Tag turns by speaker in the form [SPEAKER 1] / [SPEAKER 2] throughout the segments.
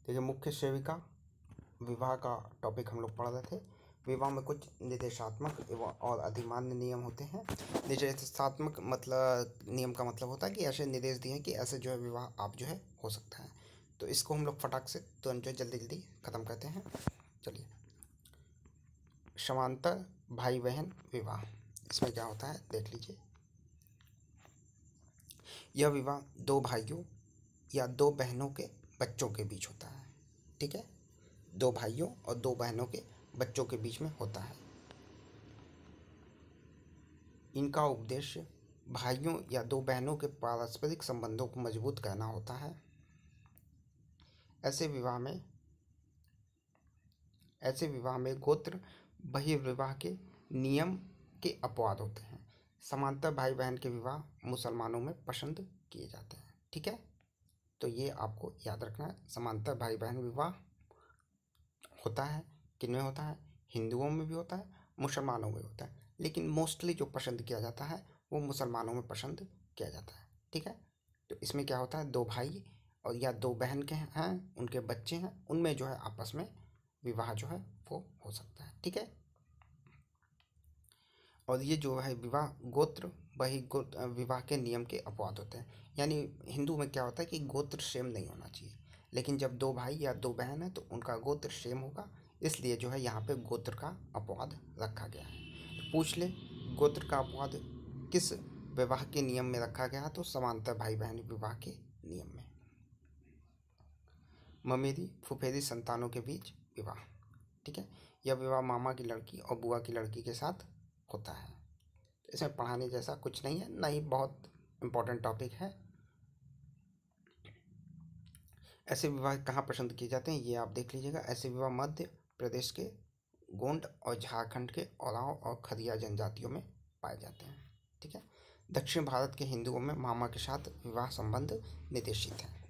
[SPEAKER 1] देखिए, मुख्य सेविका विवाह का टॉपिक हम लोग पढ़ रहे थे। विवाह में कुछ निर्देशात्मक एवं और अधिमान्य नियम होते हैं। निर्देशात्मक मतलब नियम का मतलब होता है कि ऐसे निर्देश दिए हैं कि ऐसे जो है विवाह आप जो है हो सकता है। तो इसको हम लोग फटाक से तुरंत जो है जल्दी जल्दी ख़त्म करते हैं। चलिए, समांतर भाई बहन विवाह, इसमें क्या होता है देख लीजिए। यह विवाह दो भाइयों या दो बहनों के बच्चों के बीच होता है। ठीक है, दो भाइयों और दो बहनों के बच्चों के बीच में होता है। इनका उद्देश्य भाइयों या दो बहनों के पारस्परिक संबंधों को मजबूत करना होता है। ऐसे विवाह में गोत्र बहिर्विवाह के नियम के अपवाद होते हैं। समांतर भाई बहन के विवाह मुसलमानों में पसंद किए जाते हैं। ठीक है, तो ये आपको याद रखना है। समांतर भाई बहन विवाह होता है, किन में होता है? हिंदुओं में भी होता है, मुसलमानों में होता है, लेकिन मोस्टली जो पसंद किया जाता है वो मुसलमानों में पसंद किया जाता है। ठीक है, तो इसमें क्या होता है, दो भाई और या दो बहन के हैं, उनके बच्चे हैं, उनमें जो है आपस में विवाह जो है वो हो सकता है। ठीक है, और ये जो है विवाह गोत्र गोत्र विवाह के नियम के अपवाद होते हैं। यानी हिंदू में क्या होता है कि गोत्र सेम नहीं होना चाहिए, लेकिन जब दो भाई या दो बहन है तो उनका गोत्र सेम होगा, इसलिए जो है यहाँ पे गोत्र का अपवाद रखा गया है। तो पूछ ले, गोत्र का अपवाद किस विवाह के नियम में रखा गया? तो समांतर भाई बहन विवाह के नियम में। ममेरी फुफेरी संतानों के बीच विवाह। ठीक है, यह विवाह मामा की लड़की और बुआ की लड़की के साथ होता है। इसमें पढ़ाने जैसा कुछ नहीं है, ना ही बहुत इम्पोर्टेंट टॉपिक है। ऐसे विवाह कहाँ पसंद किए जाते हैं ये आप देख लीजिएगा। ऐसे विवाह मध्य प्रदेश के गोंड और झारखंड के ओरांव और खदिया जनजातियों में पाए जाते हैं। ठीक है, दक्षिण भारत के हिंदुओं में मामा के साथ विवाह संबंध निर्देशित है।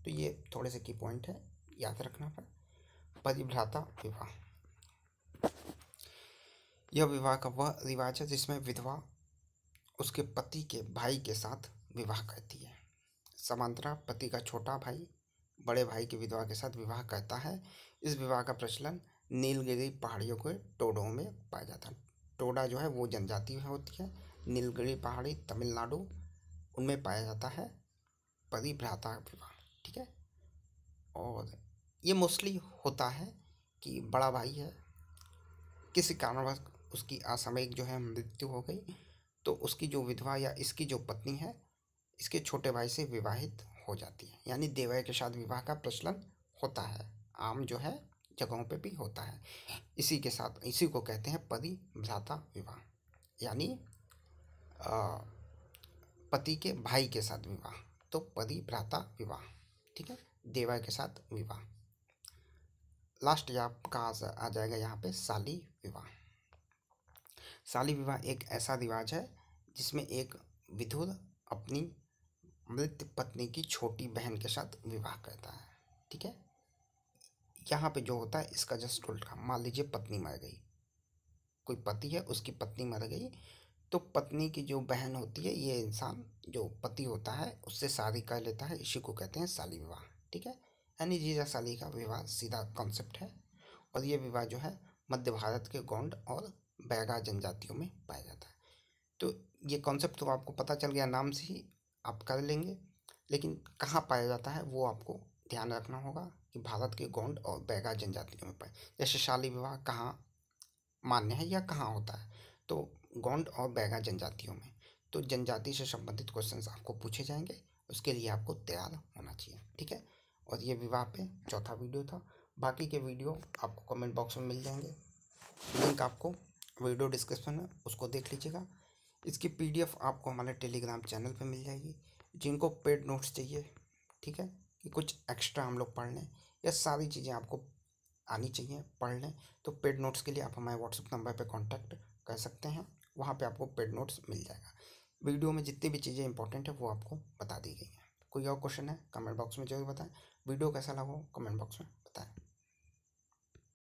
[SPEAKER 1] तो ये थोड़े से की पॉइंट है, याद रखना पर। परिभ्राता विवाह, यह विवाह का वह रिवाज है जिसमें विधवा उसके पति के भाई के साथ विवाह करती है। समांतरा पति का छोटा भाई बड़े भाई की विधवा के साथ विवाह करता है। इस विवाह का प्रचलन नीलगिरी पहाड़ियों के टोडों में पाया जाता है। टोडा जो है वो जनजाति होती है, नीलगिरी पहाड़ी तमिलनाडु, उनमें पाया जाता है परिभ्राता विवाह। ठीक है, और ये मोस्टली होता है कि बड़ा भाई है, किसी कारणवश उसकी असामयिक जो है मृत्यु हो गई, तो उसकी जो विधवा या इसकी जो पत्नी है इसके छोटे भाई से विवाहित हो जाती है। यानी देवर के साथ विवाह का प्रचलन होता है, आम जो है जगहों पे भी होता है। इसी के साथ इसी को कहते हैं परिभ्राता विवाह, यानी पति के भाई के साथ विवाह, तो परिभ्राता विवाह। ठीक है, देवर के साथ विवाह। लास्ट या आपका आ जाएगा यहाँ पे शाली विवाह। शाली विवाह एक ऐसा रिवाज है जिसमें एक विधुर अपनी मृत पत्नी की छोटी बहन के साथ विवाह करता है। ठीक है, यहाँ पे जो होता है इसका जस्ट उल्टा, मान लीजिए पत्नी मर गई, कोई पति है उसकी पत्नी मर गई, तो पत्नी की जो बहन होती है, ये इंसान जो पति होता है उससे शादी कर लेता है, इसी को कहते हैं शाली विवाह। ठीक है, यानी जीजा शाली का विवाह सीधा कॉन्सेप्ट है। और ये विवाह जो है मध्य भारत के गोंड और बैगा जनजातियों में पाया जाता है। तो ये कॉन्सेप्ट तो आपको पता चल गया, नाम से ही आप कर लेंगे, लेकिन कहाँ पाया जाता है वो आपको ध्यान रखना होगा कि भारत के गोंड और बैगा जनजातियों में पाए। जैसे शाली विवाह कहाँ मान्य है या कहाँ होता है, तो गोंड और बैगा जनजातियों में। तो जनजाति से संबंधित क्वेश्चंस आपको पूछे जाएंगे, उसके लिए आपको तैयार होना चाहिए। ठीक है, और ये विवाह पे चौथा वीडियो था। बाकी के वीडियो आपको कमेंट बॉक्स में मिल जाएंगे, लिंक आपको वीडियो डिस्क्रिप्शन में, उसको देख लीजिएगा। इसकी पीडीएफ आपको हमारे टेलीग्राम चैनल पे मिल जाएगी। जिनको पेड नोट्स चाहिए, ठीक है, कि कुछ एक्स्ट्रा हम लोग पढ़ लें या सारी चीज़ें आपको आनी चाहिए पढ़ लें, तो पेड नोट्स के लिए आप हमारे व्हाट्सएप नंबर पे कांटेक्ट कर सकते हैं, वहाँ पे आपको पेड नोट्स मिल जाएगा। वीडियो में जितनी भी चीज़ें इंपॉर्टेंट है वो आपको बता दी गई हैं। कोई और क्वेश्चन है कमेंट बॉक्स में जरूर बताएं। वीडियो कैसा लगा हो कमेंट बॉक्स में